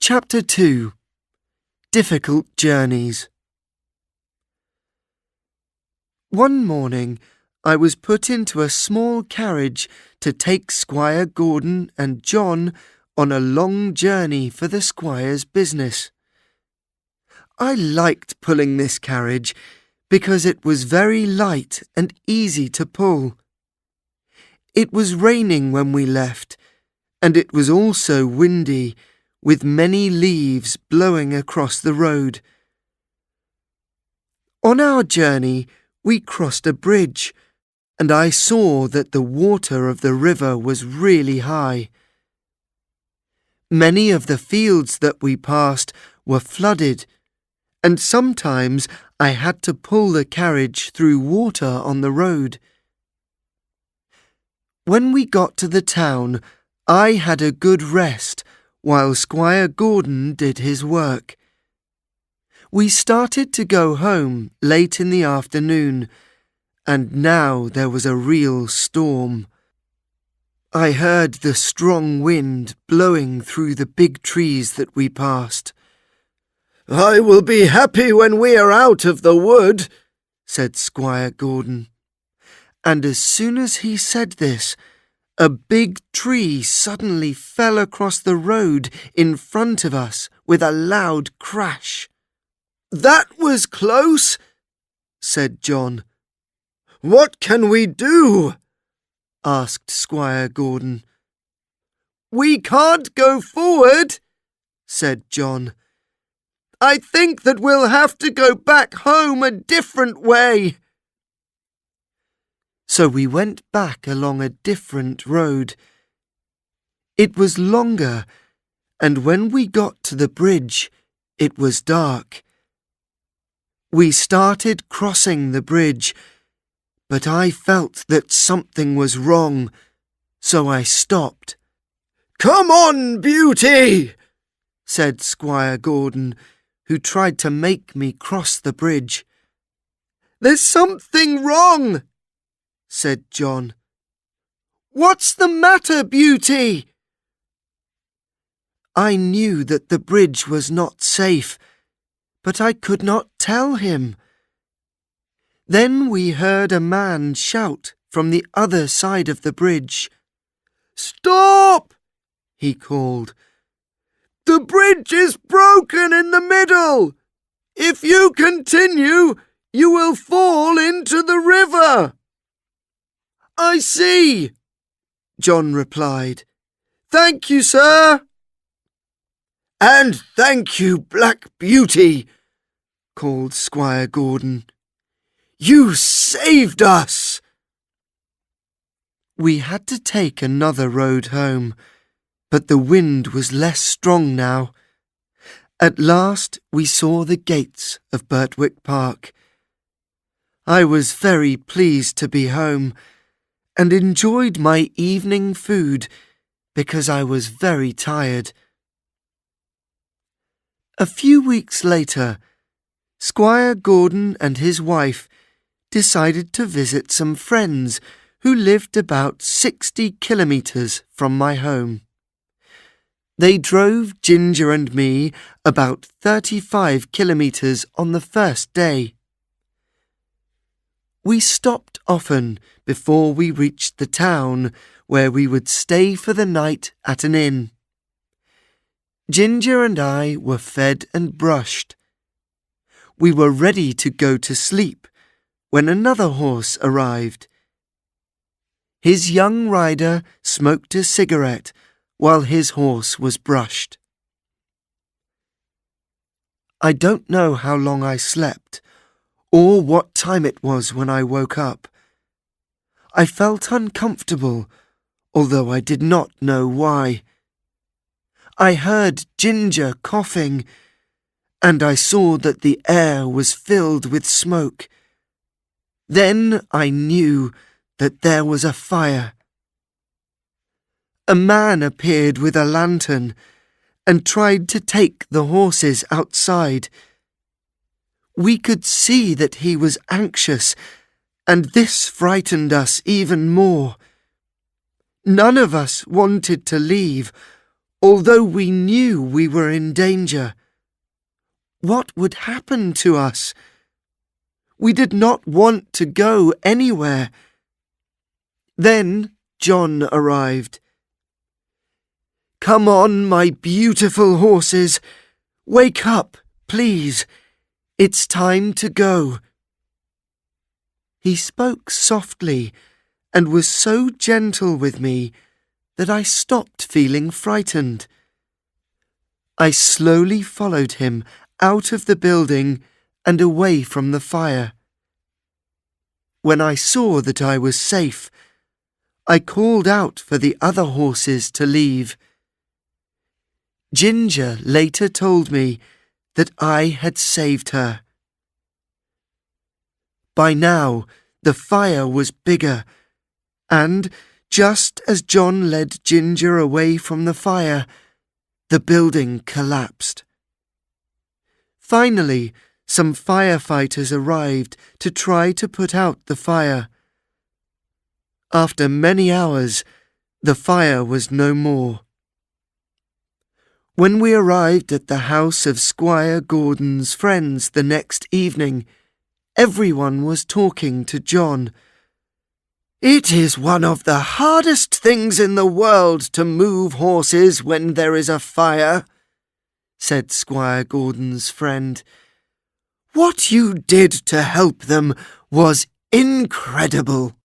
Chapter 2. Difficult Journeys. One morning, I was put into a small carriage to take Squire Gordon and John on a long journey for the squire's business. I liked pulling this carriage because it was very light and easy to pull. It was raining when we left, and it was also windy, with many leaves blowing across the road. On our journey, we crossed a bridge, and I saw that the water of the river was really high. Many of the fields that we passed were flooded, and sometimes I had to pull the carriage through water on the road. When we got to the town, I had a good rest while Squire Gordon did his work. We started to go home late in the afternoon, and now there was a real storm. I heard the strong wind blowing through the big trees that we passed. "I will be happy when we are out of the wood," said Squire Gordon. And as soon as he said this, a big tree suddenly fell across the road in front of us with a loud crash. "That was close," said John. "What can we do?" asked Squire Gordon. "We can't go forward," said John. "I think that we'll have to go back home a different way." So we went back along a different road. It was longer, and when we got to the bridge, it was dark. We started crossing the bridge, but I felt that something was wrong, so I stopped. "Come on, Beauty," said Squire Gordon, who tried to make me cross the bridge. "There's something wrong," said John. "What's the matter, Beauty?" I knew that the bridge was not safe, but I could not tell him. Then we heard a man shout from the other side of the bridge. "Stop!" he called. "The bridge is broken in the middle. If you continue, you will fall into the river." "I see," John replied. "Thank you, sir." "And thank you, Black Beauty," called Squire Gordon. "You saved us." We had to take another road home, but the wind was less strong now. At last we saw the gates of Birtwick Park. I was very pleased to be home, and enjoyed my evening food because I was very tired. A few weeks later, Squire Gordon and his wife decided to visit some friends who lived about 60 kilometres from my home. They drove Ginger and me about 35 kilometres on the first day. We stopped often before we reached the town, where we would stay for the night at an inn. Ginger and I were fed and brushed. We were ready to go to sleep when another horse arrived. His young rider smoked a cigarette while his horse was brushed. I don't know how long I slept, or what time it was when I woke up. I felt uncomfortable, although I did not know why. I heard Ginger coughing, and I saw that the air was filled with smoke. Then I knew that there was a fire. A man appeared with a lantern and tried to take the horses outside. We could see that he was anxious, and this frightened us even more. None of us wanted to leave, although we knew we were in danger. What would happen to us? We did not want to go anywhere. Then John arrived. "Come on, my beautiful horses. Wake up, please. It's time to go." He spoke softly and was so gentle with me that I stopped feeling frightened. I slowly followed him out of the building and away from the fire. When I saw that I was safe, I called out for the other horses to leave. Ginger later told me that I had saved her. By now, the fire was bigger, and just as John led Ginger away from the fire, the building collapsed. Finally, some firefighters arrived to try to put out the fire. After many hours, the fire was no more. When we arrived at the house of Squire Gordon's friends the next evening, everyone was talking to John. "It is one of the hardest things in the world to move horses when there is a fire," said Squire Gordon's friend. "What you did to help them was incredible."